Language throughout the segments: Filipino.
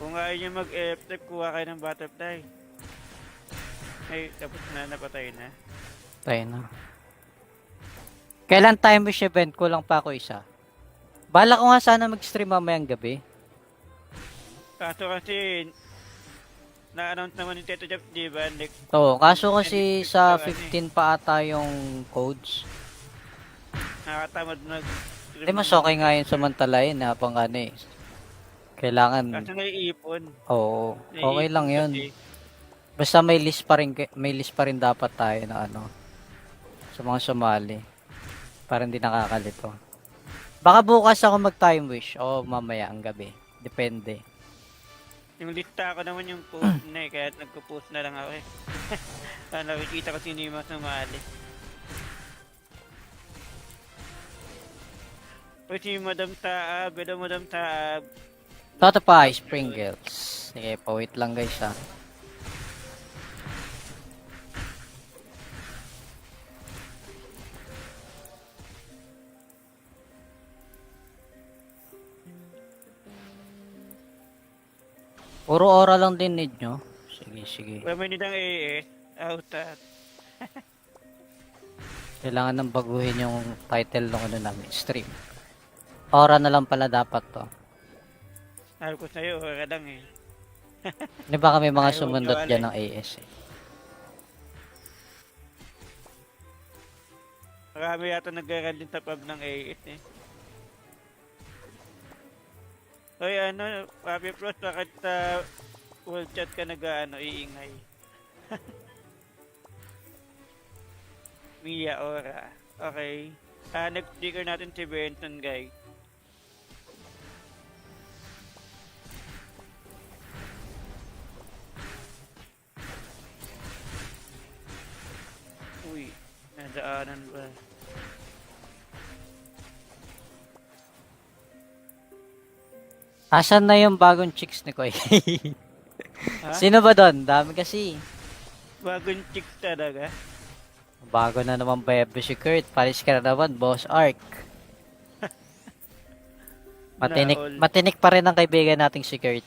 Kung ayaw nyo mag-FF, kuha kayo ng butterfly. Ay, tapos na, napatay na. Tayo na. Kailan time wish event? Kulang pa ako isa. Bala ko nga sana mag-stream mamayang gabi. Kaso kasi, na-announce naman ni Tito Jeff, di ba? Next, To, kaso kasi next sa daw, 15 pa ata yung codes. Nakatamad mag Hindi, mas okay nga yun samantalayin habang ano eh. Kailangan, Kaso naiipon. oo, okay Naiipon lang yun. kasi. Basta may list pa rin dapat tayo na ano, sa mga sumali. Para hindi nakakalito. Baka bukas ako mag-time wish o mamaya ang gabi. Depende. Yung lista ko naman yung post na eh, kaya nagpo-post na lang ako eh. Nakikita ko sino yung mga sumali. O si Madam Taab, hello Madam Taab. Toto pa, Sprinkles. Sige, wait lang guys ha. Puro aura lang din need nyo. Sige, sige. Wala may nidang AS. Outat. Kailangan nang baguhin yung title ng ano namin, stream. Aura na lang pala dapat to. Sabi ko sa'yo, wala lang eh. Di ba kami mga Ayaw sumundot magkawala dyan eh. ng AS eh. Marami yata nag-run din sa pub ng AS eh. Hoy ano, Papi Pros, bakit sa full chat ka iingay? Mia Ora. Okay. Nag-sticker natin si Benson, guys. Uy, nadaanan ba? Asan na yung bagong chicks ni Koy? Ha? Sino ba doon? Dami kasi. Bagong chick talaga. Bago na naman bebe si Kurt. Paris ka na naman, Boss Ark. Matinik, Naol. matinik pa rin ang kaibigan nating si Kurt.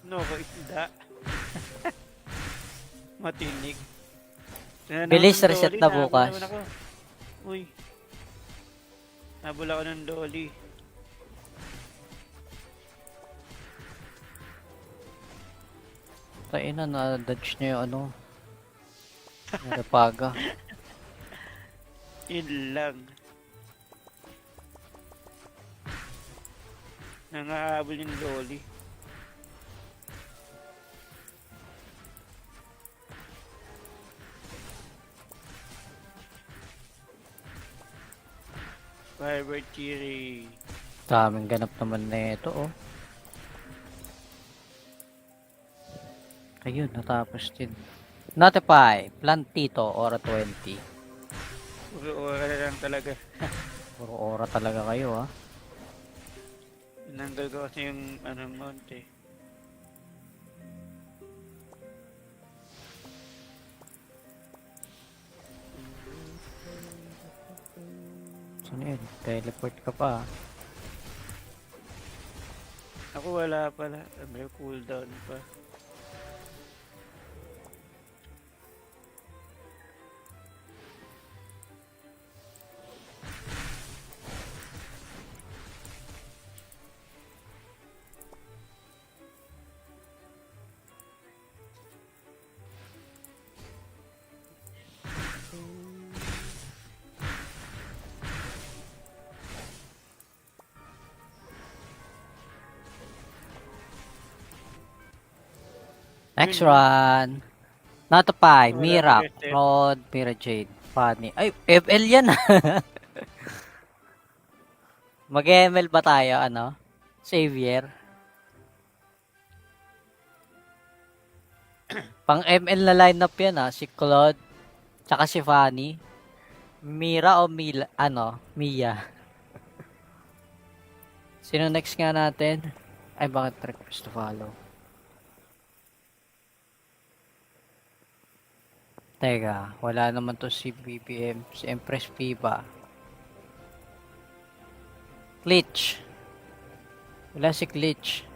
No, ko isda. Matinig. Bilis, reset na bukas. Uy. Nabula ako ng dolly. Tayo na, na-dodge niya yung ano. Narapaga. Yun lang. Nangahabol yung dolly. Fiber Chiri. Daming ganap naman na ito, oh. Ayun, natapos din. Notify, Plantito, Ora 20. Puro oras na lang talaga. Puro Ora talaga kayo, ah. Nanggal ko kasi yung monte. Saan yun? Teleport ka pa, ah. Ako wala pala. May cooldown pa. Next Yun, run. Notify, wala Mirak, pa kasi. Rod, Mira Jade, Fanny. Ay, FL yan, ah. Mag-ML ba tayo, ano? Xavier. Pang ML na lineup yan, ah. Si Claude, tsaka si Fanny. Mira o Mila, ano? Mia. Sino next nga natin? Ay, bakit request to follow? Teka, wala naman to si BBM, si Empress Viva. Glitch. Wala si Glitch.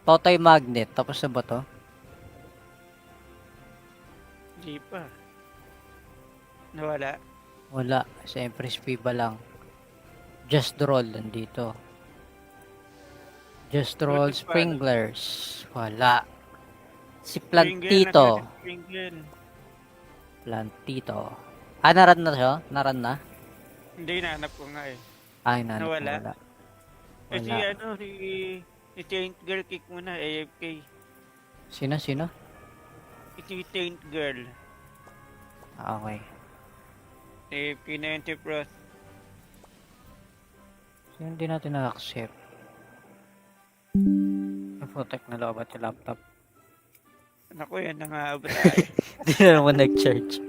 Totoy magnet. Tapos na ba to? Hindi pa. Nawala. Wala. Siyempre, Spiba lang. Just Roll nandito. Just Roll Buti pa, Sprinklers. Wala. Si Springer na Plantito. kasi Springer. Plantito. Ah, naran na siya? Naran na? Hindi, nahanap ko nga eh. Ay, nanap ko Nawala. wala. Kasi Wala. si Taint Girl kick mo na, AFK. Sino? Si Taint Girl. Ah, okay. AFK na yun si Frost. Sino hindi natin na-accept? Protect na loob at yung laptop. Naku, yan nangaabot tayo. Hindi na naman nag-charge.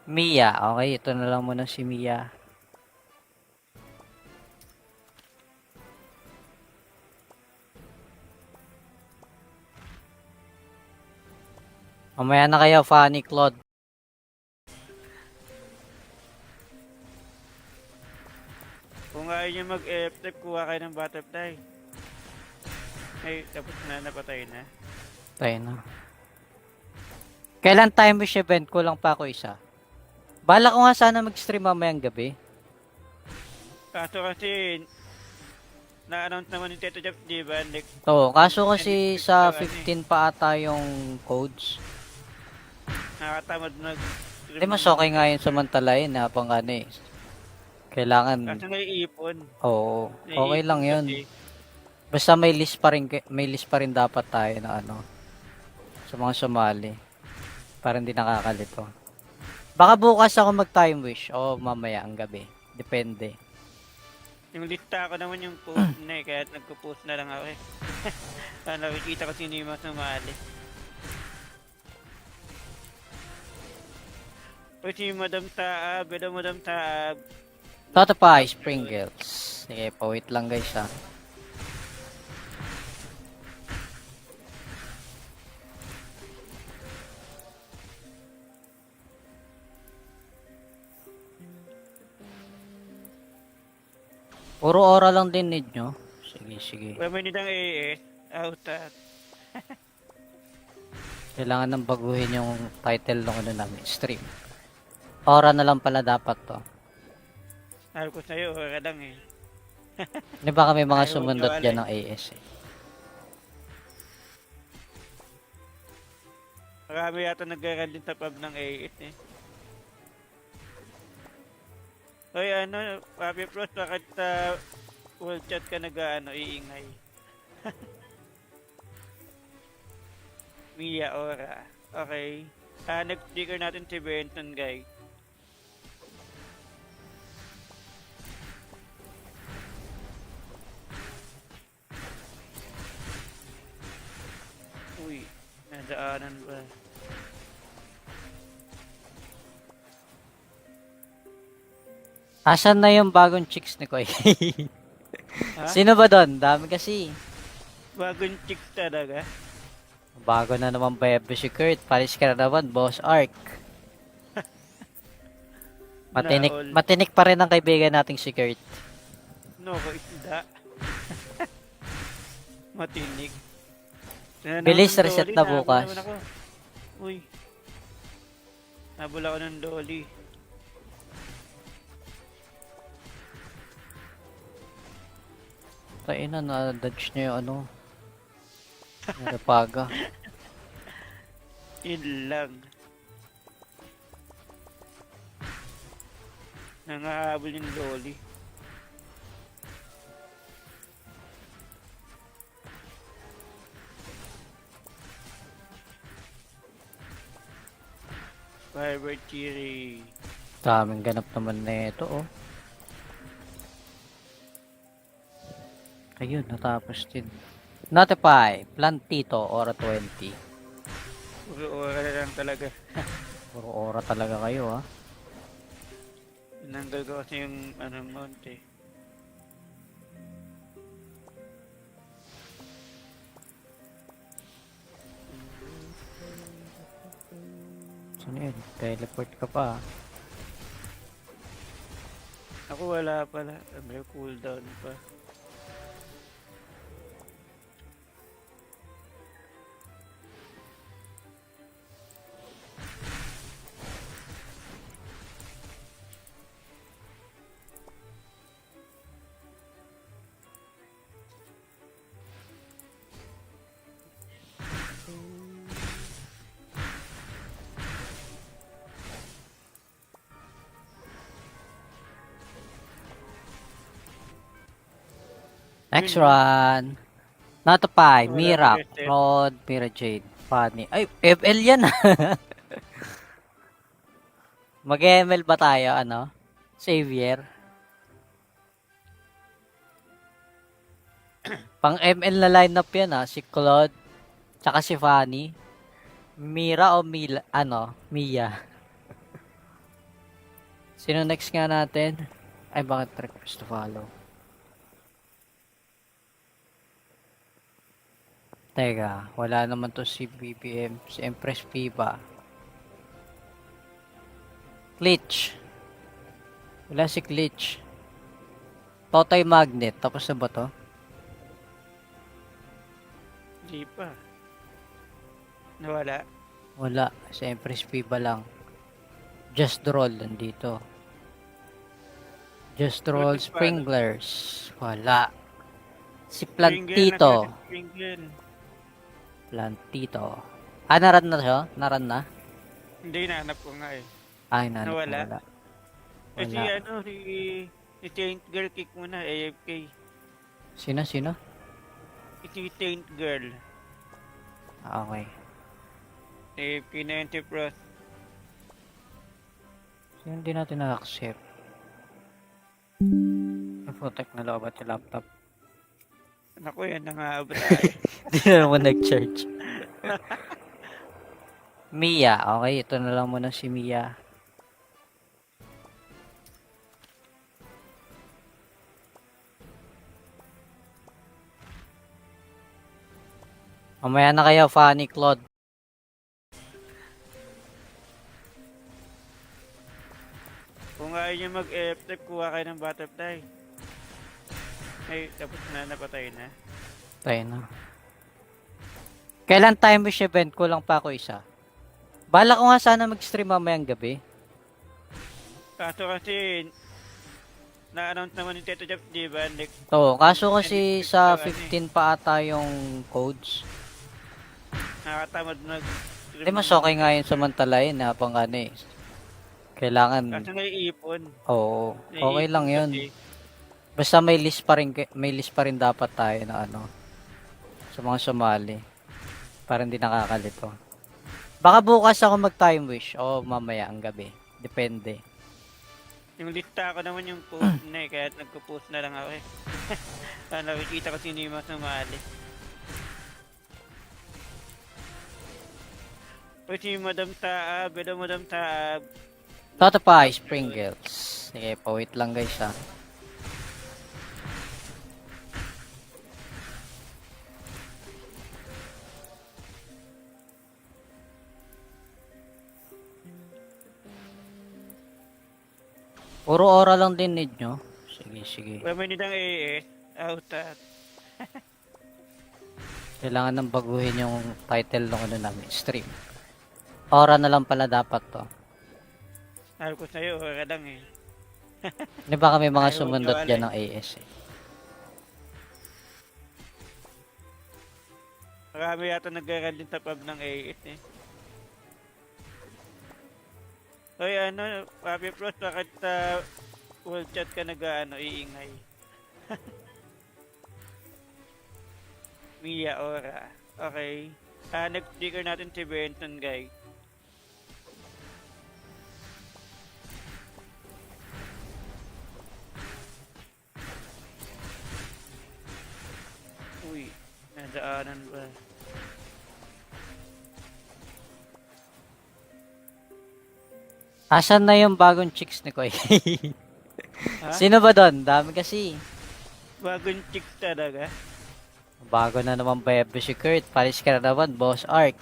Mia. Okay, ito na lang muna si Mia. Mamaya na kayo, Fanny Claude. Kung ayaw nyo mag-FF, kuha kayo ng butterfly. Ay, tapos na, napatay na. Tayo na. Kailan time wish event? Kulang pa ako isa. Bala ko nga sana mag-stream mamayang gabi. Kaso kasi, na-announce naman ni Teto Jeff, di ba? Next, Oo, kaso kasi sa 15 pa ata yung codes. nakatamad mag Hindi mas okay nga yun samantalayin na pang ano eh. Kailangan, Kaso naiipon. oo, okay lang yun. Kasi, Basta may list pa rin dapat tayo na ano sa mga sumali para hindi nakakalito. Baka bukas ako mag-time wish o mamaya ang gabi. Depende. yung lista ko naman yung post na eh, kaya nagpo-post na lang ako eh. Nakikita ko sino yung mas sumali. O si Madam Taab, hello Madam Taab. Toto pa, Sprinkles. Sige, pa-wait lang guys ha. Puro aura lang din need nyo. Sige. Pwede nidang AS, outat. Kailangan nang baguhin yung title ng ano namin, stream. Aura na lang pala dapat to. Sabi ko sa'yo, wala lang eh. Di ba kami mga Ayaw sumundot nyo, dyan ng AS eh. Marami yata nag-run din sa pub ng AS eh. Hoy ano, Papi Pros, bakit sa world chat ka iingay? Mia Ora. Okay. Next speaker natin si Benson, guys. Uy, nadaanan ba? Asan na yung bagong chicks ni Koy? Ha? Sino ba doon? Dami kasi. Bagong chicks talaga. Bago na naman Bebe si Kurt. Paris ka na naman, Boss Ark. Naol. Matinik pa rin ang kaibigan nating si Kurt. No, ko isda. Matinig. Bilis, reset na bukas. Nahabol naman ako. Uy. Nabula ko ng dolly. Tayo na, na-dodge niya yung ano. Narapaga. Yun lang. Nangahabol yung dolly. Fiber Cherry. Daming ganap naman na ito, oh. Ayun, natapos din. Notify, Plantito, Aura 20. Puro oras na lang talaga. Puro aura talaga kayo, ha. Tinanggal ko kasi yung mount eh. Saan yun? Teleport ka pa, ha. Ako wala pala. May cooldown pa. Next Yun, no? one. Natapay, Wala Mira, reset. Rod, Mira Jade, Fanny. Ay, FL yan ah. Mag-ML ba tayo, ano? Xavier. Pang ML na lineup yan ah. Si Claude, tsaka si Fanny. Mira o Mila, ano? Mia. Sino next nga natin? Ay, bakit request to follow? Teka, wala naman to si BBM. Si Empress P ba? Glitch. Wala si Glitch. Totoy Magnet. Tapos na ba to? Di pa. Nawala. Wala. Si Empress P ba lang? Just Roll nandito. Just Roll Buti pa, ano? Springlers. Wala. Si Springle na Plantito. si Springle. Plantito. Ah, naran na siya? Naran na? Hindi, nahanap ko nga eh. Ay, nanap mo Nawala. wala. Kasi Wala. ano, si Taint Girl kick muna, AFK. Sino? Si Taint Girl. Ah, okay. AFK na yun si Frost. Sino hindi natin na-accept? Protect na loob at yung laptop. Naku, yan nangaabot tayo. Hindi na naman nag-charge. Mia. Okay, ito na lang muna si Mia. Mamaya na kayo, Fanny, Claude. Kung ayaw nyo mag-FF, kuha kayo ng butterfly. Ay, tapos na, napatay na. Tayo na. Kailan time wish event? Kulang pa ako isa. Bala ko nga sana mag-stream mamayang gabi. Kaso kasi, na-announce naman ni Teto Jeff, di ba? Next, To, kaso kasi sa ano 15 pa ata yung codes. nakakatamad mag Hindi, mas okay nga yun samantalayin na pang ano eh. Kailangan, Kaso naiipon. oo, okay lang yun. Kasi, Basta may list pa rin dapat tayo na ano, sa mga sumali. Para hindi nakakalito. Baka bukas ako mag-time wish o mamaya ang gabi. Depende. yung lista ko naman yung post na eh, kaya nagpo-post na lang ako eh. Nakikita ko sino yung mga sumali. O si Madam Taab, hello Madam Taab. Toto pa, Sprinkles. Sige, wait lang guys ha. Puro aura lang din need nyo. Sige. Wala may nidang AS, out at. Kailangan nang baguhin yung title ng ano namin, stream. Aura na lang pala dapat to. Sabi ko sa'yo, wala lang eh. Di ba kami mga Ayaw sumundot magkawala dyan eh. ng AS eh. Marami yata nag-run din sa pub ng AS eh. Hoy ano, Papi Frost, bakit sa world chat ka nag-ano, iingay? Mia Ora. Okay. Nag-sticker natin si Benson, guys. Uy, nadaanan ba? Asan na yung bagong chicks ni Koy? Ha? Sino ba doon? Dami kasi. Bagong chick talaga. Bago na naman Bebe si Kurt. Paris ka na naman, Boss Ark.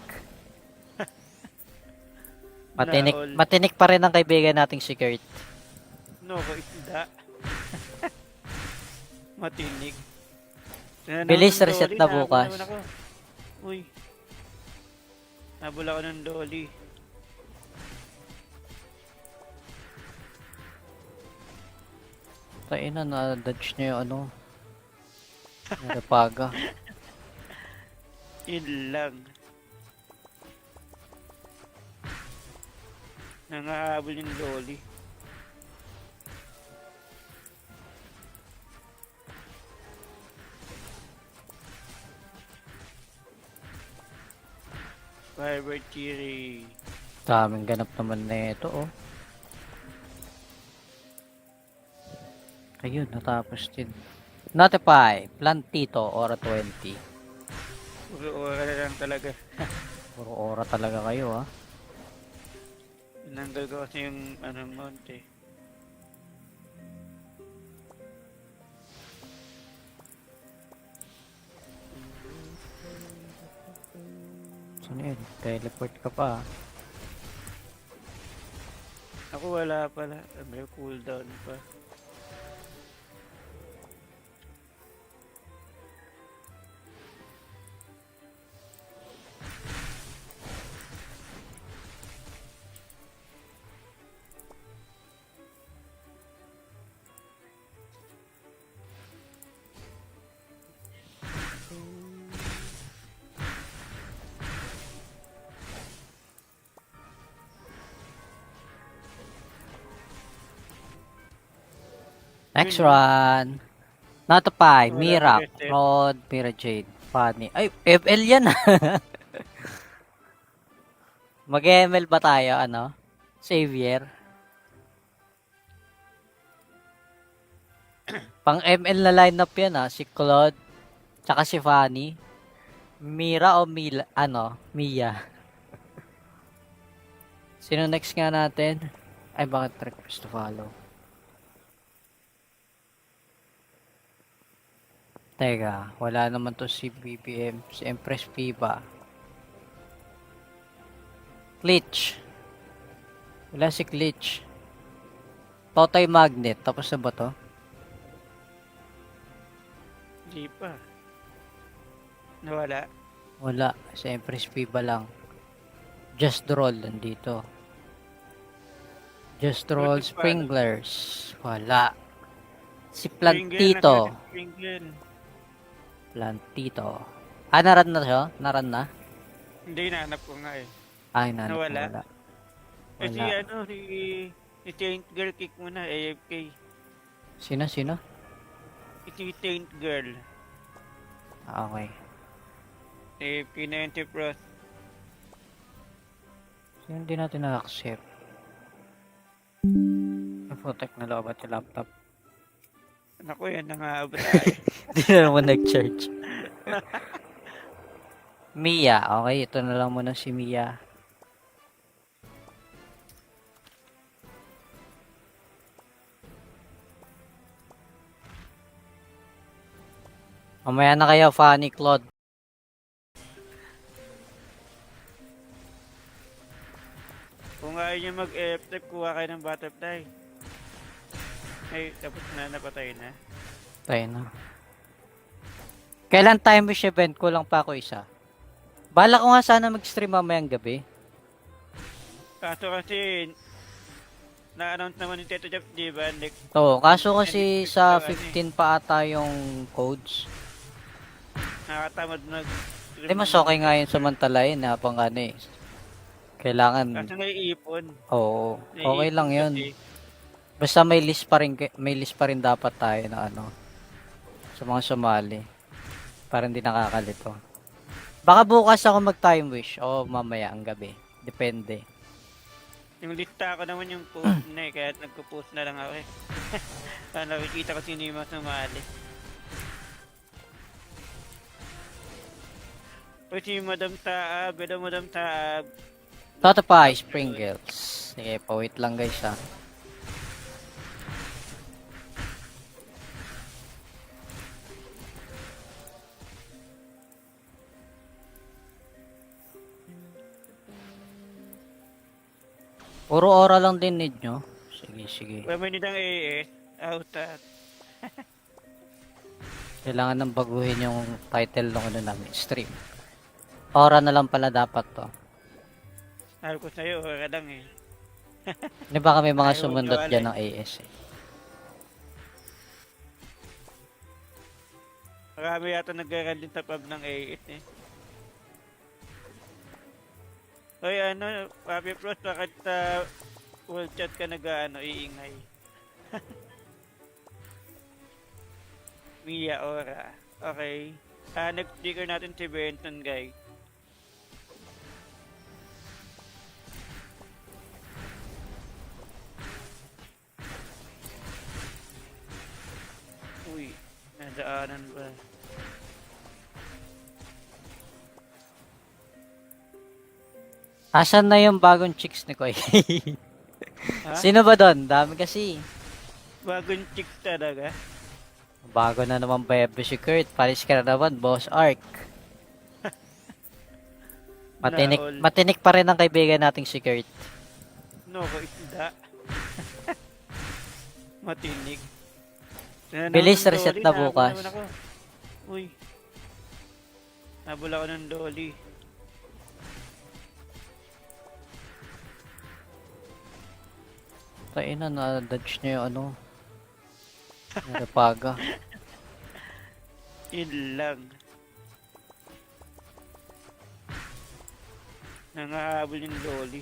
Naol. Matinik pa rin ang kaibigan nating si Kurt. No, ko isda. Matinig. Bilis, reset na bukas. Uy. Nabula ko ng dolly. Tayo na, dodge niya yung ano. Narapaga. Yun lang. Nangahabol yung dolly. Firebird Chiri. Daming ganap naman na ito, oh. Ayun, natapos din. Notify, Plantito, Aura 20. Puro ora na lang talaga. Puro aura talaga kayo, ah. Nanggal ko kasi yung monte. Saan yun? Teleport ka pa, ah. Ako wala pala. May cooldown pa. Next Yun, run. Notify, wala Mira, pa kasi. Rod, Mira Jade, Fanny. Ay, FL yan, ah. Mag-ML ba tayo, ano? Xavier? Pang ML na lineup yan, ah. Si Claude, tsaka si Fanny. Mira o Mila, ano? Mia. Sino next nga natin? Ay, bakit request to follow? Teka, wala naman to si BBM, si Empress Viva. Glitch. Wala si Glitch. Totoy Magnet, tapos na ba to? Di pa. Nawala. Wala, si Empress Viva lang. Just Roll, nandito. Just Roll Buti pa, ano? Sprinklers. Wala. Si Springle, Plantito. nasa Springle. Plantito. Ah, naran na siya? Naran na? Hindi, nanap ko nga eh. Ay, nanap ko Nawala. wala. Kasi Wala. si Saint Girl kick mo na, AFK. Sino? Si Saint Girl. Ah, okay. AFK na yun si Frost. Sino hindi natin na-accept? Protect na loob at yung laptop. Naku, yan nangaabot tayo. Hindi na naman nag-charge. Mia. Okay, ito na lang muna si Mia. Mamaya na kayo, Fanny, Claude. Kung ayaw nyo mag-FF, kuha kayo ng butterfly. Ay, tapos na, napatay na. Tayo na. Kailan time wish event? Kulang pa ako isa. Bala ko nga sana mag-stream mamayang gabi. Kaso kasi, na-announce naman ni Teto Jeff, di ba? Next, Oo, kaso kasi sa ano 15 pa ata yung codes. nakatamad mag Hindi, mas okay nga yun samantalayin na pang ano eh. Kailangan, Kaso naiipon. oo, okay lang yun. Kasi, Basta may list pa rin dapat tayo na ano sa mga sumali para hindi nakakalito. Baka bukas ako mag-time wish o mamaya ang gabi. Depende. yung lista ko naman yung post na eh, kaya nagpo-post na lang ako eh. Nakikita ko sino yung mas sumali. O si Madam Taab, hello Madam Taab. Notify Springles. Sige, pa-wait lang guys ha. Puro aura lang din need nyo. Sige. Pwede nidang AS, outat. Kailangan nang baguhin yung title ng ano namin, stream. Aura na lang pala dapat to. Sabi ko sa'yo, wala lang eh. Di ba kami mga Ayaw sumundot nyo, dyan Ale. ng AS eh. Marami yata nag-run din sa pub ng AS eh. Hoy ano, Papi Pros, bakit sa world chat ka iingay? Mia Ora. Okay. Next speaker natin si Benson, guys. Nadaanan ba? Asan na yung bagong chicks ni Koy? Ha? Sino ba doon? Dami kasi. Bagong chicks talaga. Bago na naman Bebe si Kurt. Paris ka na naman, Boss Ark. Naol. Matinik pa rin ang kaibigan nating si Kurt. No, ko isda. Matinig. Bilis, reset na bukas. Nahabol naman ako. Uy. Nabula ako ng dolly. Tayo na, na-dodge niya yung ano. Narapaga. Yun lang. Nangahabol yung dolly.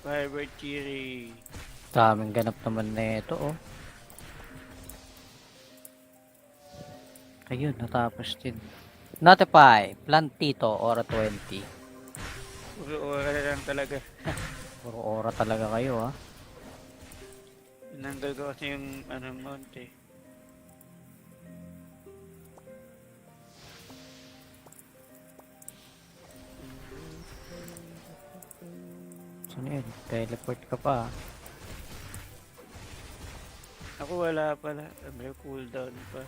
Fiber Cherry. Daming ganap naman na ito, oh. Ayun, natapos din. Notify, Plantito, Ora 20. Puro oras na lang talaga. Puro ora talaga kayo, ha. Tinanggal ko kasi yung mount eh. Saan yun? Teleport ka pa, ha. Ako wala pala. May cooldown pa.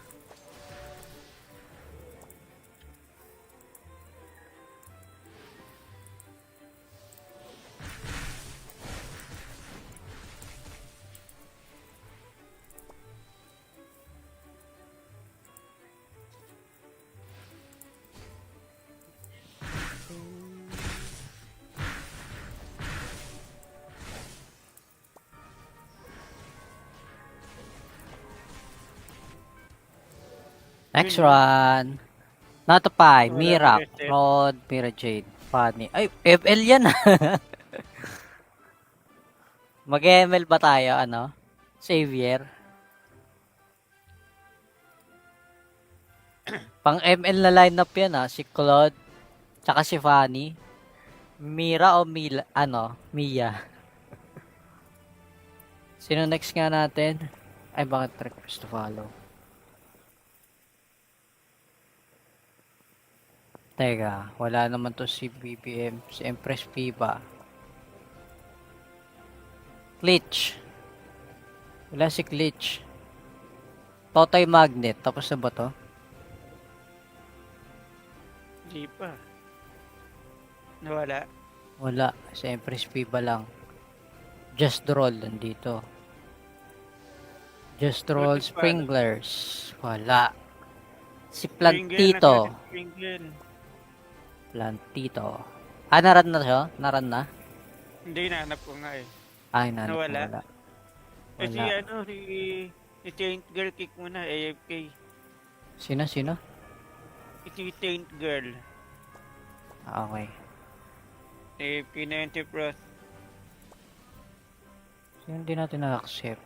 Next run. Notify, Wala Mira, pa reset. Rod, Mira Jade, Funny. Ay, FL yan, Mag-ML ba tayo, ano? Xavier? Pang ML na lineup yan, ha? Si Claude, tsaka si Fanny. Mira o Mila, ano? Mia. Sino next nga natin? Ay, bakit request to follow? Teka, wala naman to si BBM, si Empress Piba. Glitch. Wala si Glitch. Totoy Magnet, tapos na ba to? Hindi pa. Nawala. Wala, si Empress Piba lang. Just Roll nandito. Just Roll Buti pa, Springlers. Wala. Si Springle, Plantito. nasa Springle. Plantito. Ah, naran na siya? Naran na? Hindi, nahanap ko nga eh. Ay, nanap ko, Nawala. wala. Kasi Wala. ano, si Taint Girl kick muna, AFK. Sino? Si Taint Girl. Ah, okay. AFK na yung Tipros. Sino hindi natin na-accept?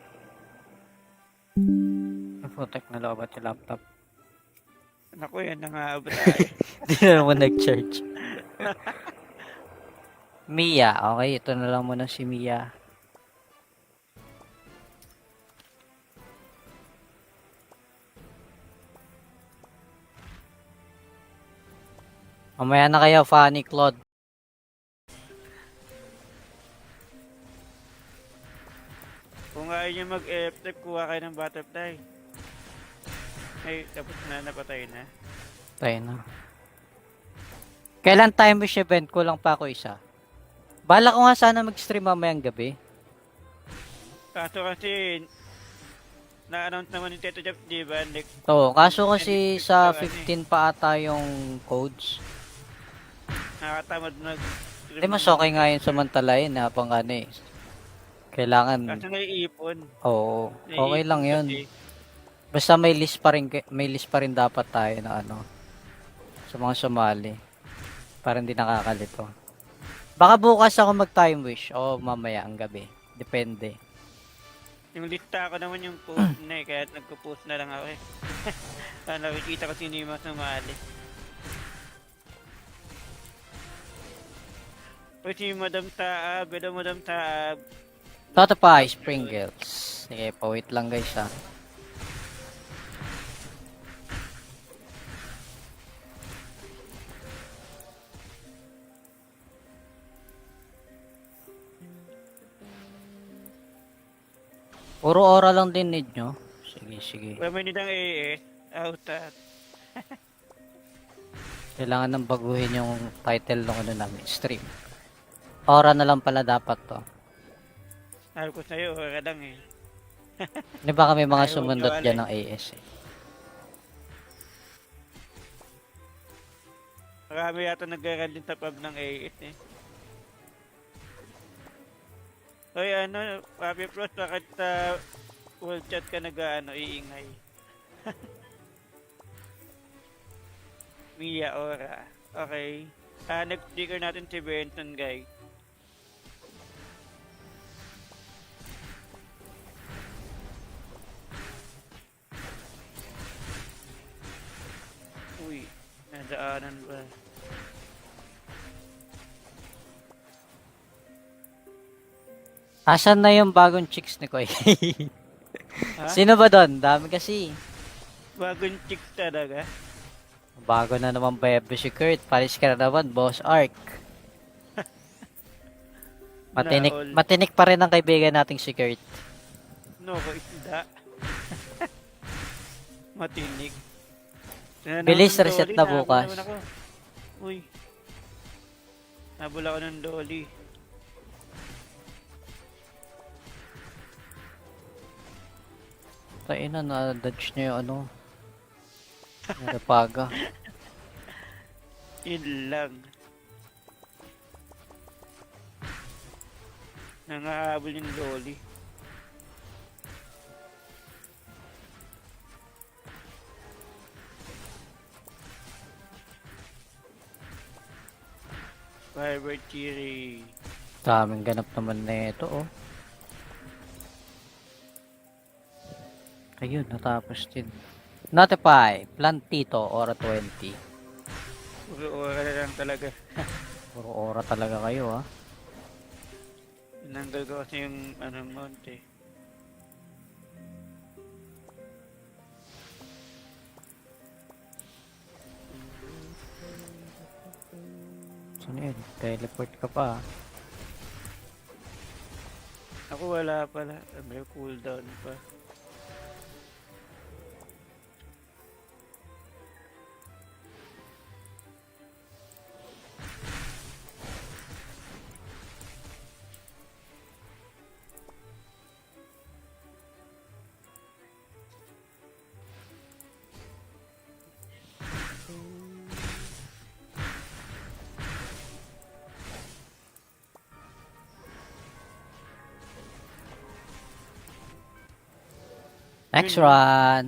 Protect na loob at yung laptop. Naku, yan nangaabot tayo. Hindi na naman nag-charge. Mia. Okay, ito na lang muna si Mia. Mamaya na kayo, Fanny, Claude. Kung ayaw nyo mag-FF, kuha kayo ng butterfly. Ay, tapos na, napatay na. Tayo na. Kailan time wish event? Kulang pa ako isa. Bala ko nga sana mag-stream mamayang gabi. Kaso kasi, na-announce naman ni Teto Jeff, di ba? Next, To, kaso kasi sa 15 pa ata yung codes. nakatamad mag... Hindi, mas okay nga yun samantalayin na pang ano eh. Kailangan, Kaso naiipon. oo, okay lang yun. Kasi, Basta may list pa rin dapat tayo na ano sa mga sumali para hindi nakakalito. Baka bukas ako mag-time wish o mamaya ang gabi. Depende. yung lista ko naman yung post na eh, kaya nagpo-post na lang ako eh. Nakikita ko sino yung mga sumali. O si Madam Taab, ganda Madam Taab. Toto pa, Springles. Sige, wait lang guys ha. Puro aura lang din need nyo. Sige, sige. Wala may nidang AS. Outat. Kailangan nang baguhin yung title ng ano namin, stream. Aura na lang pala dapat to. Sabi ko sa'yo, wala lang eh. Di ba kami mga Ayaw sumundot magkawala dyan ng AS eh. Marami yata nag-run din sa pub ng AS eh. Hoy ano, Papi Pros, bakit sa world chat ka iingay? Mia Ora. Okay. Nag-sticker natin si Benson, guys. Uy, nadaanan ba? Asan na yung bagong chicks ni Koy? Ha? Sino ba doon? Dami kasi. Bagong chick talaga. Bago na naman Bebe si Kurt. Paris ka na naman, Boss Ark. Matinik, Naol. matinik pa rin ang kaibigan nating si Kurt. No, ko isda. Matinig. Bilis, reset na bukas. Uy. Nabula ko ng dolly. Tayo na, na-dodge niya yung ano. Narapaga. Yun lang. Nangahabol yung dolly. Fiber Chiri. Daming ganap naman na ito, oh. Ayun, natapos din. Notify, Plantito, Aura 20. Puro oras na lang talaga. Puro aura talaga kayo, ah. Nanggal ko kasi yung monte. Sino yun? Teleport ka pa, ah. Ako wala pala. May cooldown pa. Next Yun, no? run.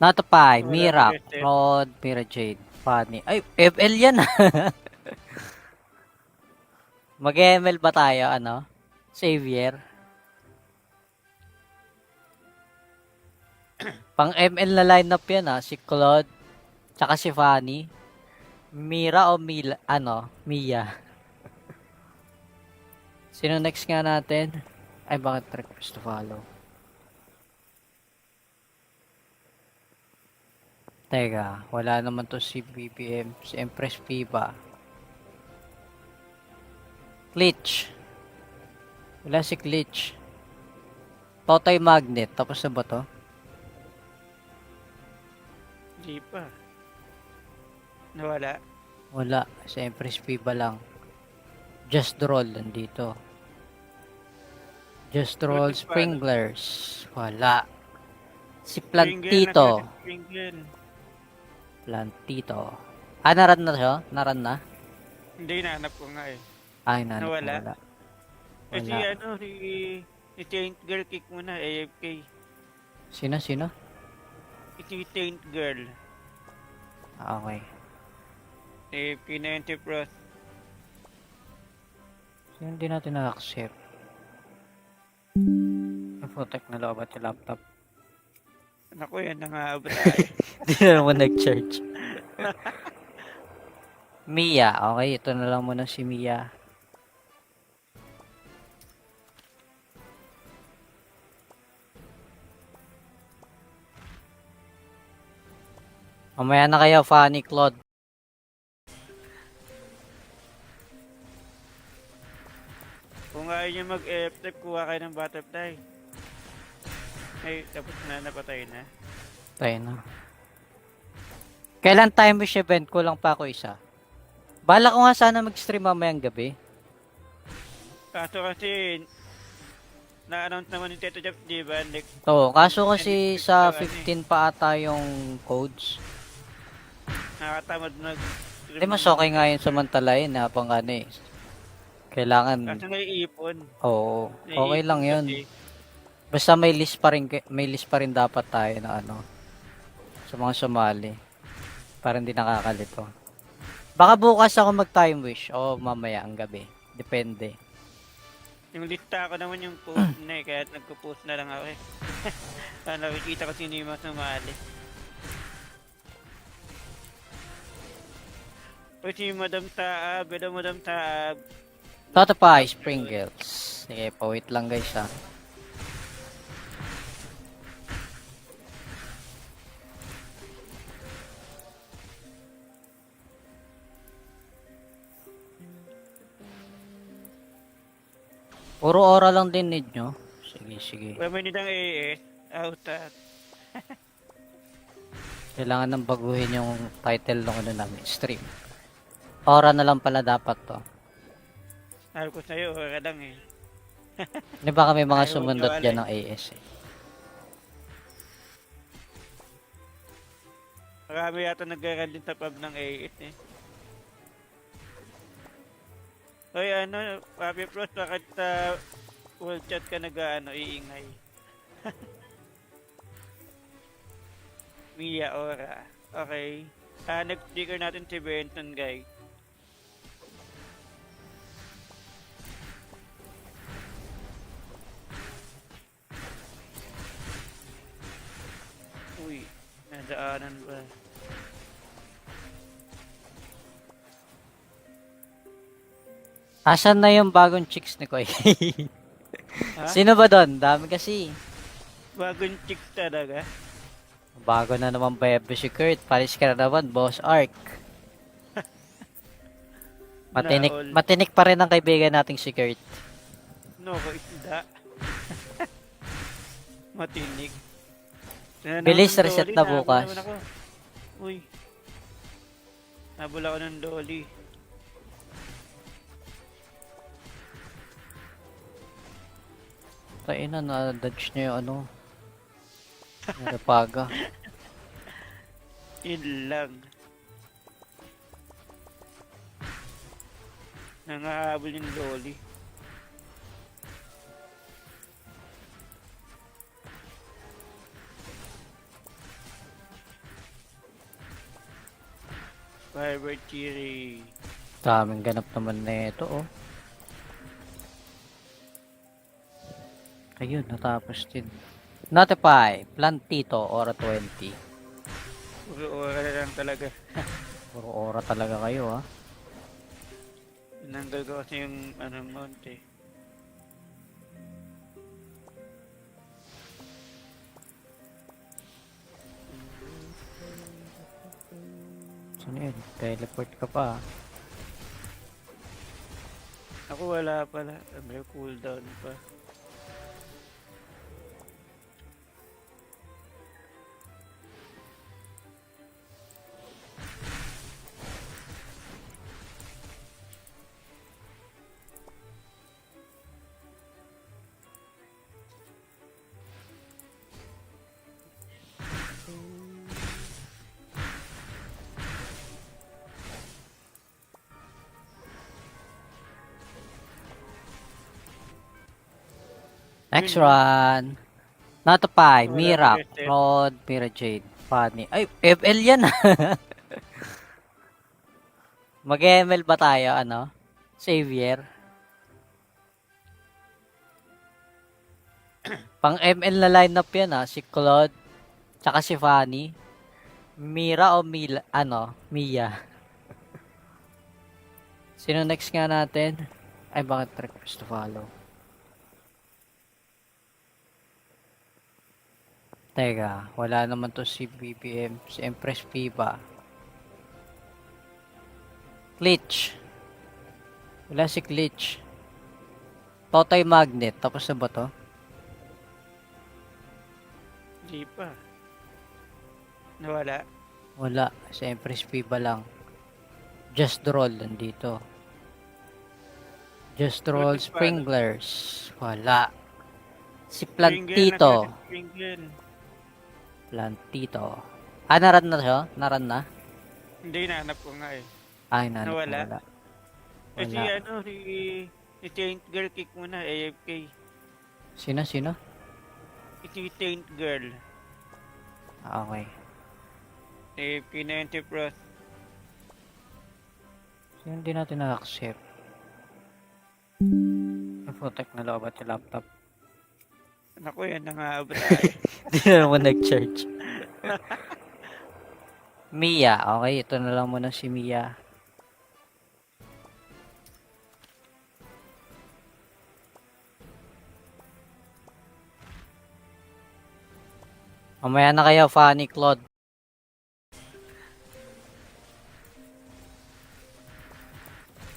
Notify, Wala Mira, pa kasi. Rod, Mira Jade, Fanny. Ay, FL yan, ah. Mag-ML ba tayo, ano? Xavier? Pang ML na lineup yan, ah. Si Claude, tsaka si Fanny. Mira o Mila, ano? Mia. Sino next nga natin? Ay, bakit request to follow? Teka, wala naman to si BBM, si Empress Viva. Glitch. Wala si Glitch. Totoy Magnet, tapos na ba to? Di pa. Nawala. Wala, si Empress Viva lang. Just Roll, nandito. Just Roll Buti pa, Sprinklers. Wala. Si Springle, Plantito. nasa si Springle. Plantito. Ah, naran na siya? Naran na? Hindi, nanap ko nga eh. Ay, nanap ko Nawala. wala. Kasi Wala. si Saint Girl kick mo na, AFK. Sino? Si Saint Girl. Ah, okay. AFK na yun si Pros. Sino hindi natin na-accept? Protect na loob at yung laptop. Naku yan, nangaabot tayo. Hindi na naman nag-charge. Mia. Okay, ito na lang muna si Mia. Mamaya na kayo, Fanny, Claude. Kung ayaw nyo mag-FF, kuha kayo ng butterfly. Ay, tapos na, napatay na. Tayo na. Kailan time wish event? Kulang pa ako isa. Bala ko nga sana mag-stream mamayang gabi. Kaso kasi, na-announce naman ni Teto Jeff, di ba? Next, Oo, kaso kasi sa ano 15 pa ata yung codes. nakatamad mag... Hindi, mas okay nga yun samantalayin habang ano eh. Kailangan, Kaso naiipon. oo, okay lang yun. Kasi, Basta may list pa rin, may list pa rin dapat tayo na ano, sa mga sumali. Para hindi nakakalito. Baka bukas ako mag-time wish o mamaya ang gabi. Depende. yung lista ko naman yung post na eh, kaya nagpo-post na lang ako eh. Nakikita ko sino yung mas sumali. O si Madam Taab, hello Madam Taab. Toto pa, Springles. Sige, pa-wait lang guys ha. Puro aura lang din need nyo. Sige, sige. Pwede nidang AS, outat. Kailangan nang baguhin yung title ng ano namin, stream. Aura na lang pala dapat to. Sabi ko sa'yo, wala lang eh. Di ba kami mga Ayaw sumundot ko dyan ng AS eh. Marami yata nag-run din sa pub ng AS eh. Hoy ano, Papi Pros, bakit sa world chat ka iingay? Mia Ora. Okay. Next speaker natin si Benson, guys. Uy, nadaanan ba? Asan na yung bagong chicks ni Koy? Ha? Sino ba doon? Dami kasi. Bagong chicks talaga. Bago na naman Bebe si Kurt. Paris ka na naman, Boss Ark. Naol. Matinik pa rin ang kaibigan nating si Kurt. No, ko isda. Matinig. Bilis, reset na bukas. Uy. Nabula ko ng dolly. Tayo na, na-dodge niya yung ano. Narapaga. Yun lang. Nangahabol yung dolly. Fiber Cherry. Daming ganap naman na ito, oh. Ayun, natapos din. Notify, Plantito, Ora 20. Puro oras na lang talaga. Puro Ora talaga kayo, ha. Tinanggal ko kasi yung mount eh. Saan yun? Teleport ka pa, ha. Ako wala pala. May cooldown pa. Next run. Notify, Wala Mira, pa reset. Rod, Mira Jade, Fanny. Ay, FL yan, Mag-ML ba tayo, ano? Xavier? Pang ML na lineup yan, Si Claude, tsaka si Fanny. Mira o Mila, Mia. Sino next nga natin? Ay, bakit request to follow? Teka, wala naman to si BBM. Si Empress P ba? Glitch. Wala si Glitch. Totoy Magnet. Tapos na ba to? Hindi pa. Nawala. Wala. Si Empress P ba lang? Just Roll nandito. Just Roll Buti pa, Sprinklers. Wala. Si Springle, Plantito. nasa Springle. Plantito. Ah, naran na siya? Naran na? Hindi, nahanap ko nga eh. Ay, nanap Nawala. wala. Kasi Wala. si Taint Girl kick muna, AFK. Sino? Si Taint Girl. Ah, okay. AFK na yung Tipros. Sino hindi natin na-accept? Protect na loob at yung laptop. Naku, yan nangaabot tayo. Hindi na naman nag-charge. Mia. Okay, ito na lang muna si Mia. Mamaya na kayo, Fanny Claude.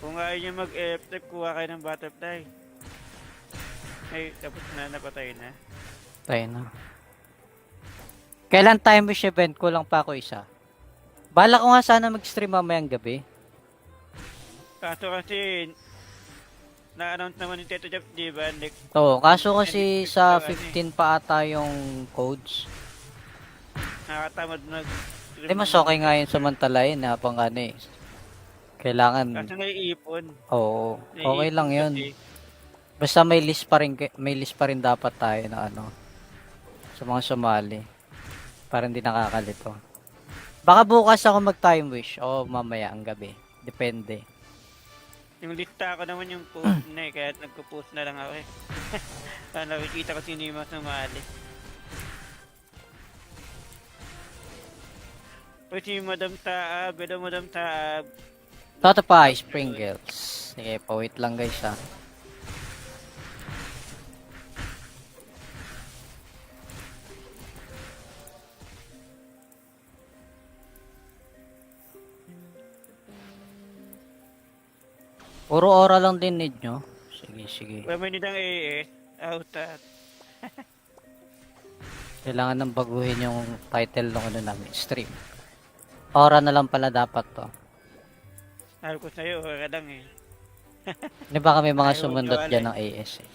Kung ayaw nyo mag-FF, kuha kayo ng butterfly. Ay, tapos na, napatay na. Tayo na. Kailan time wish event? Kulang pa ako isa. Bala ko nga sana mag-stream mamayang gabi. Kaso kasi, na-announce naman ni Teto Jeff, di ba? Next, To, kaso kasi sa 15 pa ata yung codes. nakatamad mag Hindi, mas okay nga yun samantalayin na pang ano eh. Kailangan, Kaso naiipon. oo, okay lang yun. Kasi, Basta may list pa rin dapat tayo na ano sa mga sumali para hindi nakakalito. Baka bukas ako mag-time wish o mamaya ang gabi. Depende. yung lista ko naman yung post na eh, kaya nagpo-post na lang ako eh. Nakikita ko sino yung mga sumali. Kasi Madam Taab, hello Madam Taab. Toto pa, Sprinkles. Sige, wait lang guys ha. Puro aura lang din need nyo. Sige. Wala may nidang AS. Outat. Kailangan nang baguhin yung title ng ano namin, stream. Aura na lang pala dapat to. Sabi ko sa'yo, wala lang eh. Di ba kami mga Ayaw sumundot magkawala dyan ng AS eh.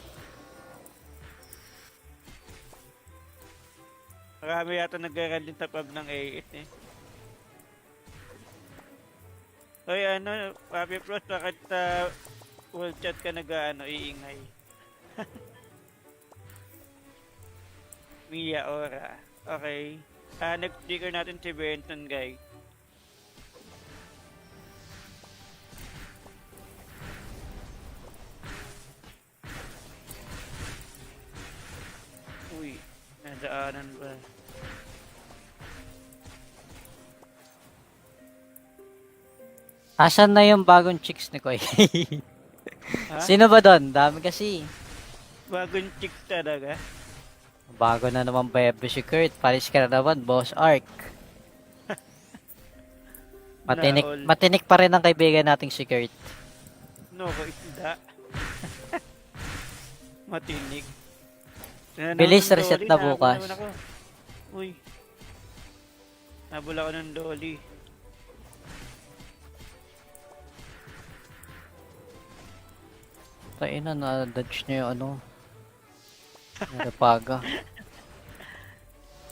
Marami yata nag-run din sa pub ng AS eh. Hoy ano, Papi Pros, bakit sa full chat ka iingay? Mia Ora. Okay. Nag-sticker natin si Benson, guys. Uy, nadaanan ba? Asan na yung bagong chicks ni Koy? Ha? Sino ba doon? Dami kasi. Bagong chick talaga. Bago na naman Bebe si Kurt. Paris ka na naman, Boss Ark. Naol. Matinik pa rin ang kaibigan nating si Kurt. No, ko isda. Matinig. Bilis, reset na bukas. Uy. Nabula ko ng dolly. Tayo na, dodge niya yung ano. Narapaga.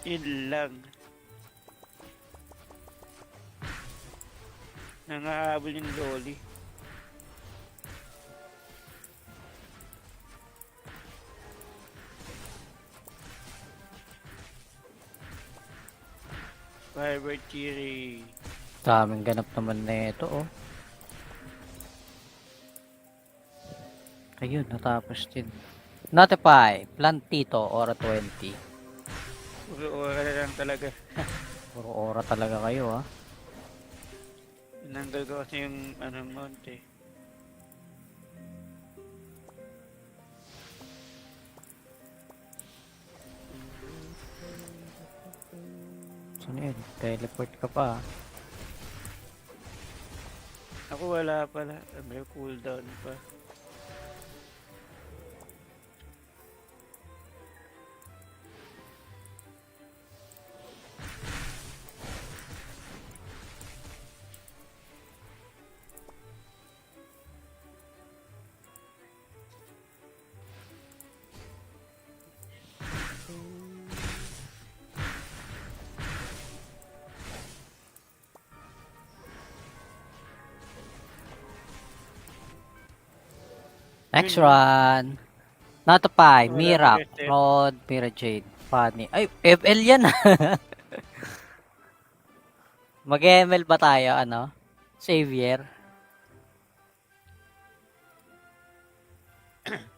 Yun lang. Nangahabol yung dolly. Fiber Cherry. Daming ganap naman na ito, oh. Ayun, natapos din. Notify, Plantito, Aura 20. Puro oras na lang talaga. Puro aura talaga kayo, ah. Nanggal ko kasi yung monte. Ano yun? Teleport ka pa. Ako wala pala. May cooldown pa. Next Yun, run. Natapay, wala Mira, pa kasi. Rod, Mira Jade, Fanny. Ay, FL yan ah. Mag-ML ba tayo, ano? Xavier.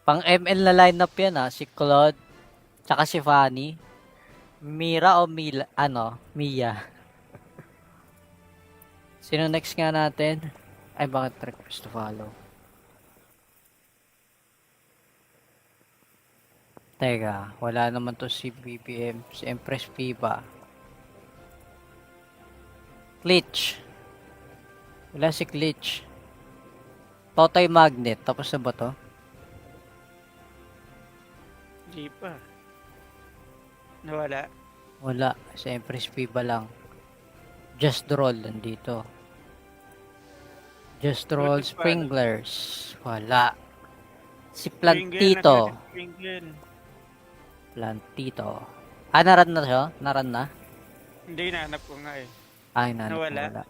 Pang ML na lineup yan ah. Si Claude, tsaka si Fanny. Mira o Mila, ano? Mia. Sino next nga natin? Ay, bakit request to follow? Teka, wala naman to si BBM, si Empress Viva. Glitch. Wala si Glitch. Totoy Magnet, tapos na ba to? Di pa. Nawala. Wala, si Empress Viva lang. Just Roll, nandito. Just Roll Buti pa, ano? Sprinklers. Wala. Si Springle, Plantito. nasa si Springle. Plantito. Ah, naran na siya? Naran na? Hindi, nanap ko nga eh. Ay, nanap ko Nawala. wala.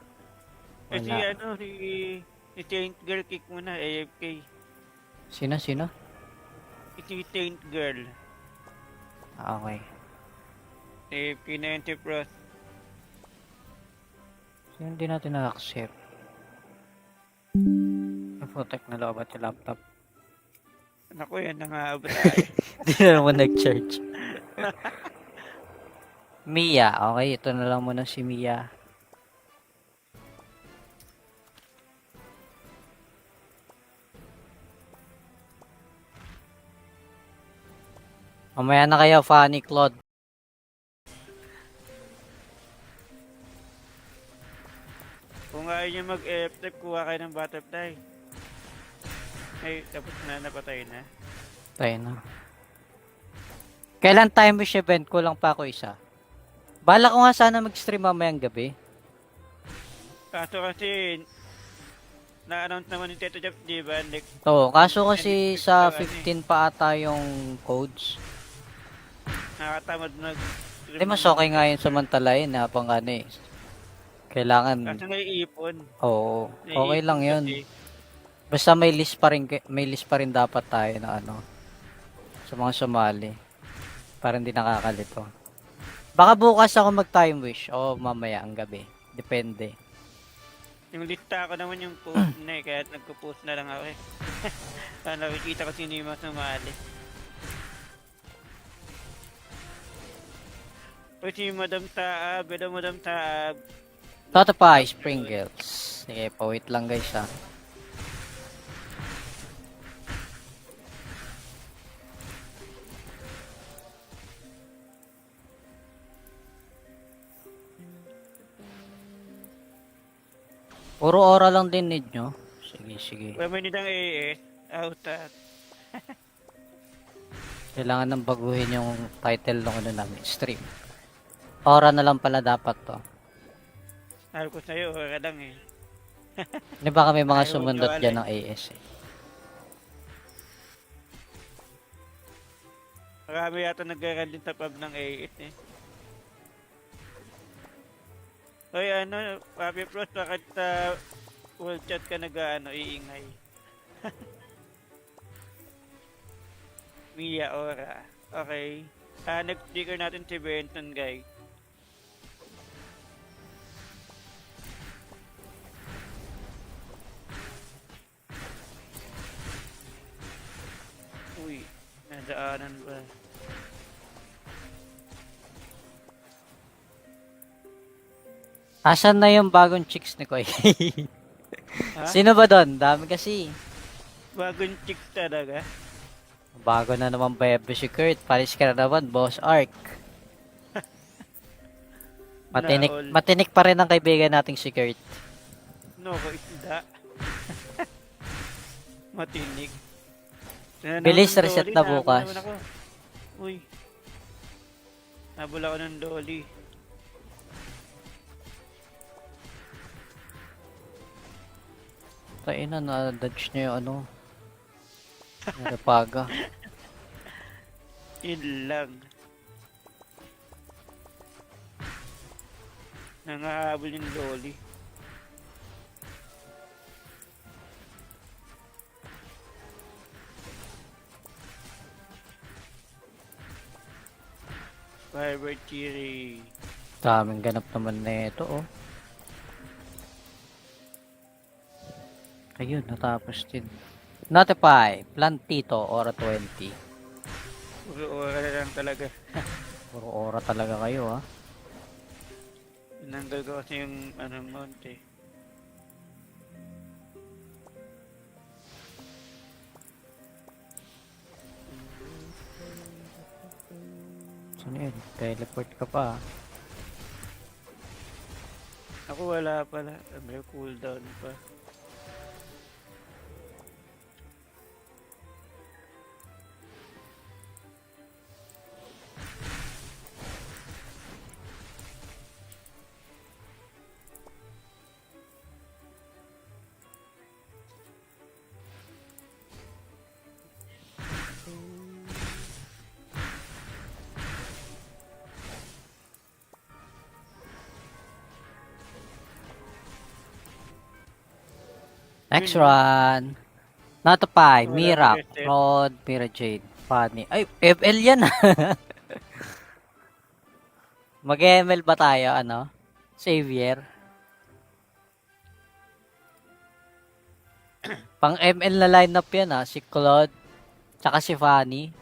Kasi Wala. ano, si Saint Girl kick mo na, AFK. Sino? Si Saint Girl. Ah, okay. AFK na yun si Frost. Sino hindi natin na-accept? Protect na loob at yung laptop. Naku, yan nangaabot tayo. Hindi na naman nag-charge. Mia. Okay, ito na lang muna si Mia. Mamaya na kayo, Fanny, Claude. Kung ayaw nyo mag-FF, kuha kayo ng butterfly. Ay, tapos na, napatay na. Tayo na. Kailan time wish event? Kulang pa ako isa. Bala ko nga sana mag-stream mamayang gabi. Kaso kasi, na-announce naman ni Teto Jeff, di ba? Next, Oo, kaso kasi sa Ano eh. 15 pa ata yung codes. Nakakatamad mag Hindi, mas okay nga yun samantalayin na pang ano eh. Kailangan, Kaso naiipon. oo, okay lang yun. Kasi, Basta may list pa rin dapat tayo na ano sa mga sumali para hindi nakakalito. Baka bukas ako mag-time wish o mamaya ang gabi. Depende. yung lista ko naman yung post na eh, kaya nagpo-post na lang ako eh. Nakikita ko sino yung mas sumali. O si Madam Taab, hello Madam Taab. Totopay, Sprinkles. Sige, pa-wait lang guys ha. Puro aura lang din need nyo. Sige. Pwede nang AS, outat. Kailangan nang baguhin yung title ng ano namin, stream. Aura na lang pala dapat to. Sabi ko sa'yo, wala lang eh. Di ba kami mga Ayaw sumundot nyo, dyan ng AS eh. Marami yata nag-run din sa pub ng AS eh. Hoy ano, Papi Pros, bakit sa world chat ka iingay? Mia Ora. Okay. Next speaker natin si Benson, guys. Uy, nadaanan ba? Asan na yung bagong chicks ni Koy? Ha? Sino ba doon? Dami kasi. Bagong chicks talaga. Bago na naman ba si Kurt? Paris ka na naman, Boss Ark. Nahol. Matinik pa rin ang kaibigan nating si Kurt. No, ko isda. Matinig. Bilis, reset na bukas. Nahabol naman ako. Uy. Nabula ako ng dolly. Tayo na, dodge niya yung ano. Narapaga. Yun lang. Nangahabol yung dolly. Fiber Cherry. Daming ganap naman na ito, oh. Ayun, natapos din. Notify, Plantito, Ora 20. Puro oras na lang talaga. Puro ora talaga kayo, ha. Tinanggal ko kasi yung mount eh. Saan yun? Teleport ka pa, ha. Ako wala pala. May cooldown pa. Next run. Notify, Wala Mira, pa reset. Rod, Mira Jade, Fanny. Ay, FL yan, ha. Mag-ML ba tayo, ano? Xavier? Pang ML na lineup yan, ha. Si Claude, tsaka si Fanny.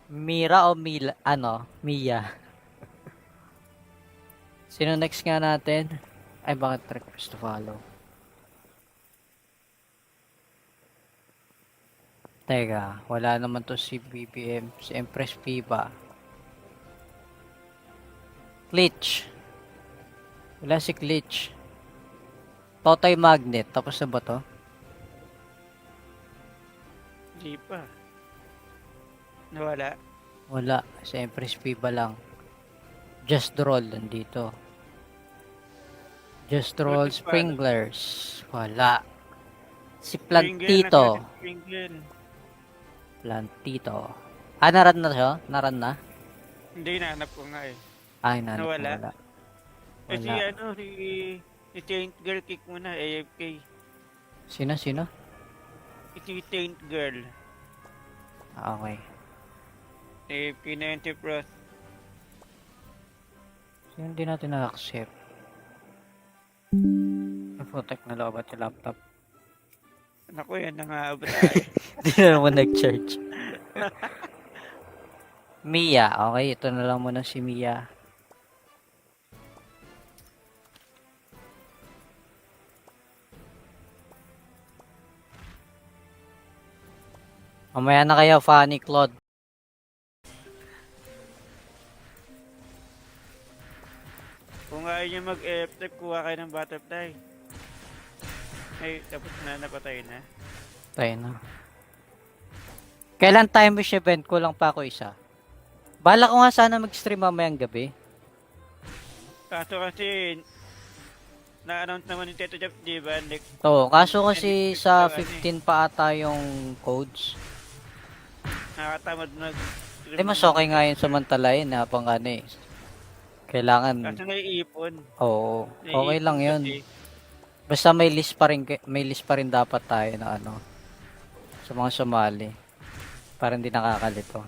Mira o Mila, ano? Mia. Sino next nga natin? Ay, bakit request to follow? Teka, wala naman to si BBM, si Empress Piba. Glitch. Wala si Glitch. Totoy Magnet, tapos na ba to? Hindi pa. Nawala. Wala, si Empress Piba lang. Just Roll nandito. Just Roll Buti pa, Sprinklers. Wala. Si Springle, Plantito. nasa Springle. Plantito. Ah, naran na siya? Naran na? Hindi, nahanap ko nga eh. Ay, nanap Nawala. wala. Kasi Wala. ano, si Taint Girl kick muna, AFK. Sino? Si Taint Girl. Ah, okay. AFK na yung Tipros. Sino hindi natin na-accept? Protect na loob at yung laptop. Naku, yan nangaabot tayo. Hindi na naman nag-charge. Mia. Okay, ito na lang muna si Mia. Mamaya na kayo, Fanny, Claude. Kung ayaw nyo mag-FF, kuha kayo ng butterfly. Ay, tapos na, napatay na. Tayo na. Kailan time wish event? Kulang pa ako isa. Bala ko nga sana mag-stream mamayang gabi. Kaso kasi, na-announce naman ni Teto Jeff, di ba? Next, To, kaso kasi sa 15 pa ata yung codes. nakatamad mag... Hindi, mas okay nga yun samantalayin na pang ano eh. Kailangan, Kaso naiipon. oo, okay lang yun. Kasi, Basta may list pa rin dapat tayo na ano sa mga sumali para hindi nakakalito.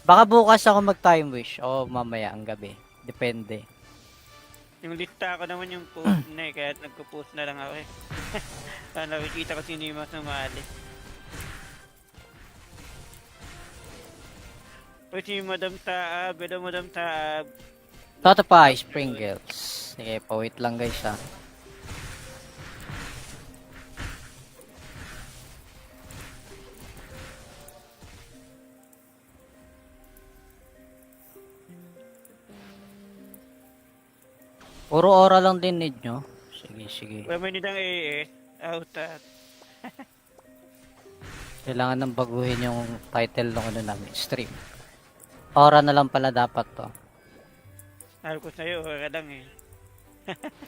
Baka bukas ako mag-time wish o mamaya ang gabi. Depende. yung lista ko naman yung post na eh, kaya nagpo-post na lang ako eh. Nakikita ko sino yung mga sumali. Kasi Madam Taab, hello Madam Taab. Totopie Sprinkles. Sige, wait lang guys ha. Puro aura lang din need nyo. Sige, sige. Wala mo nidang AS. Outat. Kailangan nang baguhin yung title ng ano namin, stream. Aura na lang pala dapat to. Sabi ko sa'yo, wala lang eh.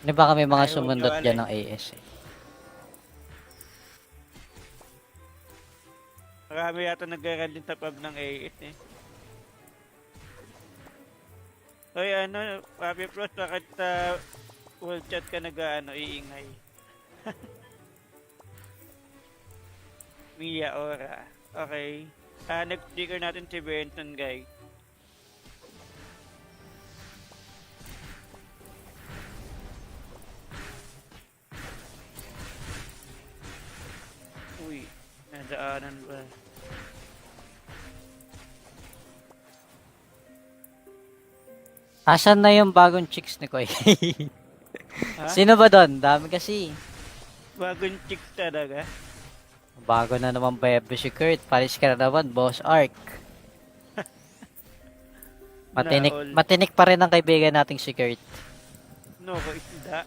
Di ba kami mga Ayaw sumundot magkawala dyan eh. ng AS eh. Marami yata nag-run din sa pub ng AS eh. Hoy ano, Papi Pros, bakit sa world chat ka iingay? Mia Ora. Okay. Nag-sticker natin si Benson, guys. Uy, nadaanan ba? Asan na yung bagong chicks ni Koy? Ha? Sino ba doon? Dami kasi. Bagong chick talaga. Bago na naman Bebe si Kurt. Paris ka na naman, Boss Ark. Matinik, Naol. matinik pa rin ang kaibigan nating si Kurt. No, ko isda.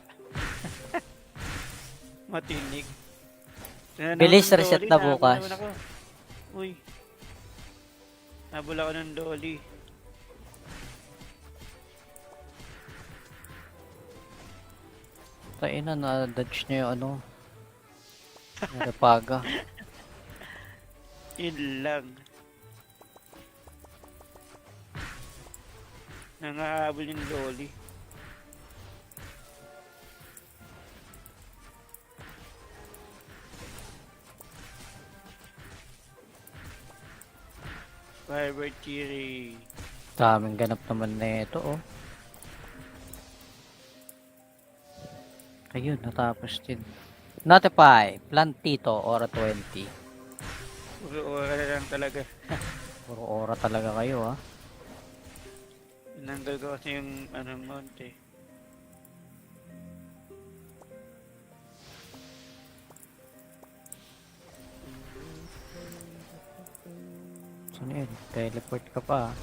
Matinig. Bilis, reset na bukas. Uy. Nabula ako ng dolly. Tayo na, na-dodge niya yung ano. Narapaga. Yun lang. Nangahabol yung dolly. Fiber Chiri. Daming ganap naman na ito, oh. Ayun, natapos din. Notify, Plantito, Aura 20. Puro oras na lang talaga. Puro aura talaga kayo, ah. Nanggal ko kasi yung monte. Saan yun? Teleport ka pa, ah.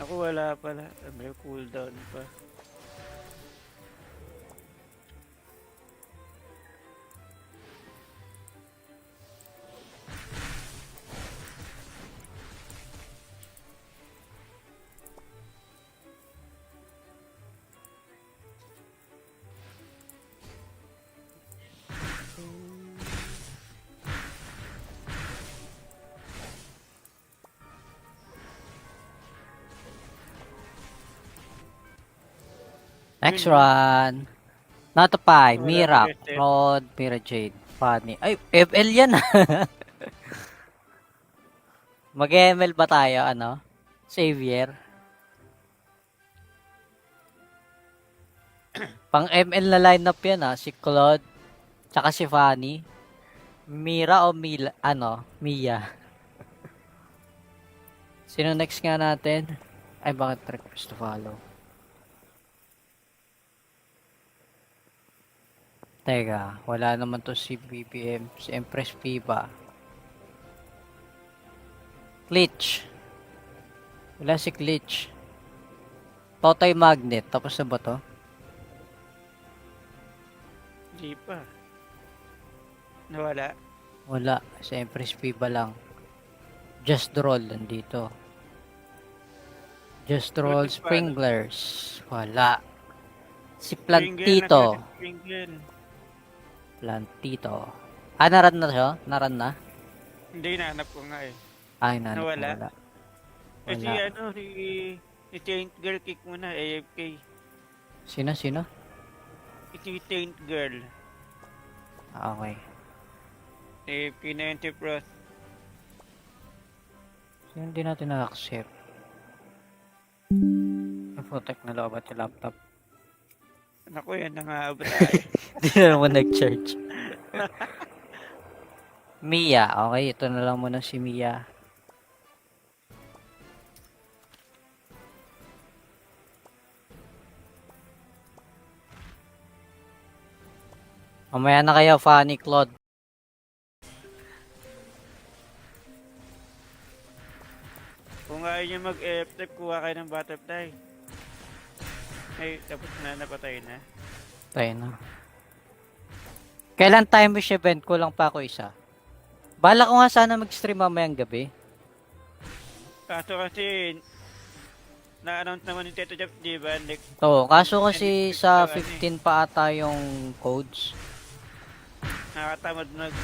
Ako wala pala. May cooldown pa. Next Yun, run. Notify, Wala Mira, pa kasi. Rod, Mira Jade, Fanny. Ay, FL yan, ah. Mag-ML ba tayo, ano? Xavier? Pang ML na lineup yan, ah. Si Claude, tsaka si Fanny. Mira o Mila, ano? Mia. Sino next nga natin? Ay, bakit request to follow? Teka, wala naman to si BBM, si Empress Viva. Glitch. Wala si Glitch. Totoy Magnet, tapos na ba to? Di pa. Nawala. Wala, si Empress Viva lang. Just Roll, nandito. Just Roll Buti pa, Sprinklers. Wala. Si Springle, Plantito. nasa si Springle. Plantito. Ah, naran na siya? Naran na? Hindi, nanap ko nga eh. Ay, nanap ko Nawala. wala. Kasi Wala. si Saint Girl kick mo na, AFK. Sino? Si Saint Girl. Ah, okay. AFK na yun si Frost. Sino hindi natin na-accept? Protect na loob at yung laptop. Naku yan, nangaabot tayo. Hindi na naman nag-charge. Mia. Okay, ito na lang muna si Mia. Mamaya na kayo, Fanny, Claude. Kung ayaw nyo mag-F-type, kuha kayo ng butterfly. Ay, tapos na, napatay na. Tayo na. Kailan time wish event? Kulang pa ako isa. Bala ko nga sana mag-stream mamayang gabi. Kaso kasi, na-announce naman ni Tito Jeff, di ba? Like, Oo, kaso kasi sa ano 15 pa ata yung codes. nakakatamad mag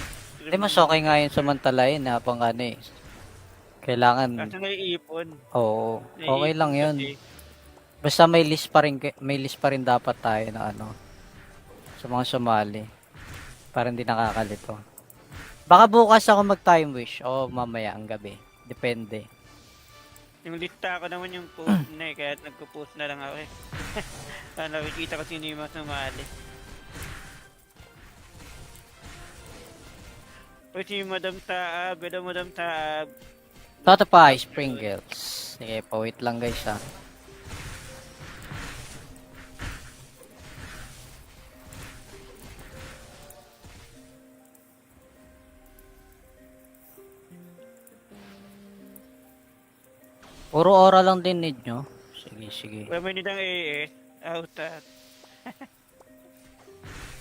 Hindi, mas okay nga yun samantalayin habang ano eh. Kailangan, Kaso naiipon. oo, okay lang yun. Kasi, Basta may list pa rin, may list pa rin dapat tayo na ano, sa mga sumali. Para hindi nakakalito. Baka bukas ako mag-time wish o mamaya ang gabi. Depende. yung lista ko naman yung post na eh, kaya nagpo-post na lang ako eh. Nakikita ko sino yung mas sumali. O si Madam Taab, hello Madam Taab. Toto pa, Springles. Sige, pa-wait lang guys ha. Puro aura lang din need nyo. Sige, sige. Pwede nidang AS, outat.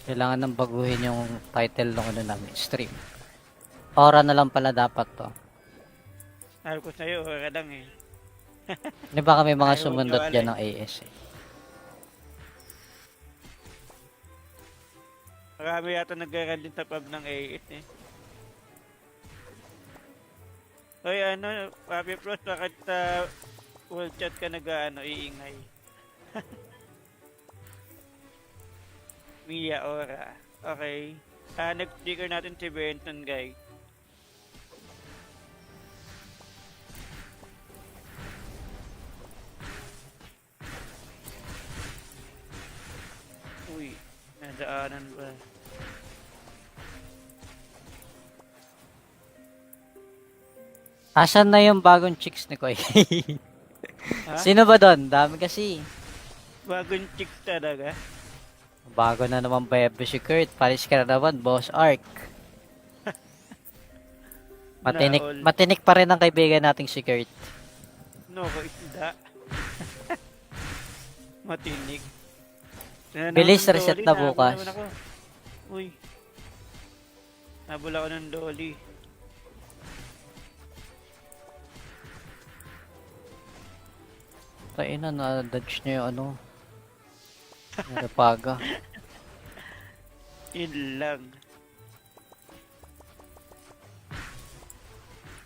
Kailangan nang baguhin yung title ng ano namin, stream. Aura na lang pala dapat to. Sabi ko sa'yo, wala lang eh. Di ba kami mga Ayaw sumundot ko dyan ng AS eh. Marami yata nag-run din sa pub ng AS eh. Hoy ano, Papi Pros, bakit sa world chat ka iingay? Mia Ora. Okay. Next speaker natin si Benson, guys. Uy, nadaanan ba? Asan na yung bagong chicks ni Koy? Ha? Sino ba doon? Dami kasi. Bagong chicks talaga. Bago na naman Bebe si Kurt. Paris ka na naman, Boss Ark. Naol. Matinik pa rin ang kaibigan nating si Kurt. No, ko isda. Matinig. Bilis, reset na bukas. Nahabol naman ako. Uy. Nabula ko ng dolly. Tayo na, na-dodge niya yung ano. Narapaga. Yun lang.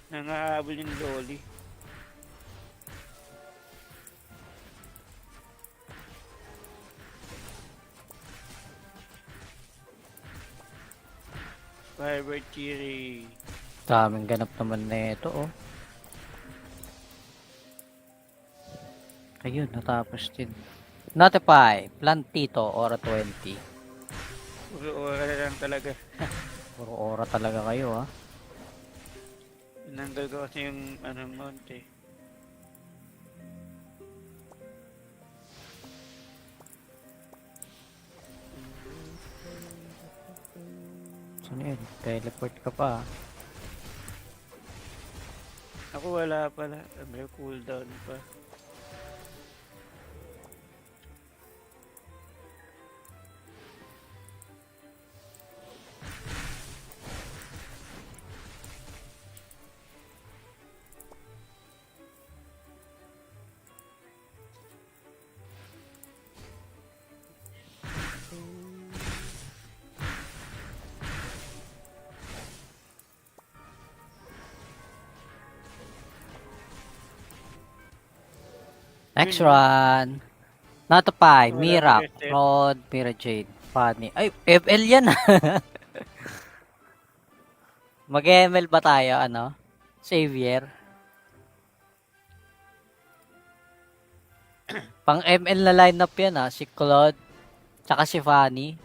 Nangahabol yung dolly. Fiber Chiri. Daming ganap naman na ito, oh. Ayun, natapos din. Notify, Plantito, Ora 20. Puro oras na lang talaga. Puro Ora talaga kayo, ha. Tinanggal ko kasi yung mount eh. Saan yun? Teleport ka pa, ha. Ako wala pala. May cooldown pa. Next run. Notify, Wala Mira, pa reset. Rod, Mira Jade, Funny. Ay, FL yan, Mag-ML ba tayo, ano? Xavier? Pang ML na lineup yan, ha? Si Claude, tsaka si Fanny.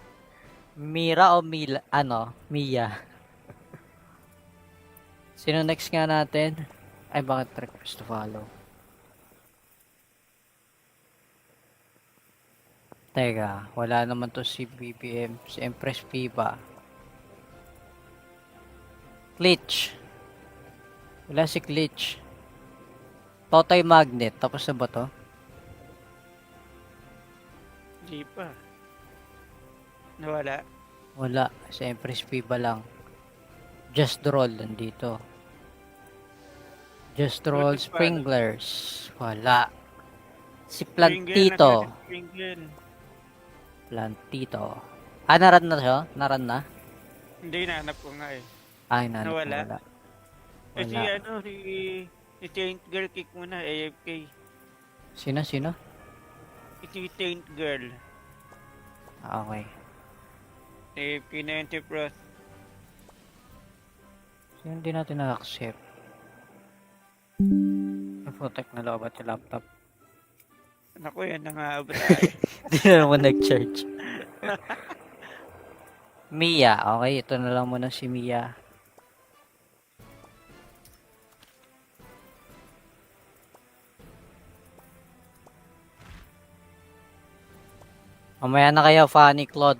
Mira o Mila, ano? Mia. Sino next nga natin? Ay, bakit request to follow? Teka, wala naman to si BBM, si Empress Piba. Glitch. Wala si Glitch. Totoy Magnet, tapos na ba to? Di pa. Nawala. Wala. Sa Empress Piba lang. Just Roll nandito. Just Roll Buti pa. Springlers. Wala. Si Springle, Plantito. nasa Springle. Plantito. Ah, naran na siya? Naran na? Hindi, nahanap ko nga eh. Ay, nanap mo, Nawala. wala. Kasi Wala. ano, si Taint Girl kick muna, AFK. Sino? Si Taint Girl. Ah, okay. AFK na yung Tipros. Sino hindi natin na-accept? Protect na loobat yung laptop. Naku, yan nangaabot tayo. Hindi na naman nag-charge. Mia. Okay, ito na lang muna si Mia. Mamaya na kayo, Fanny Claude.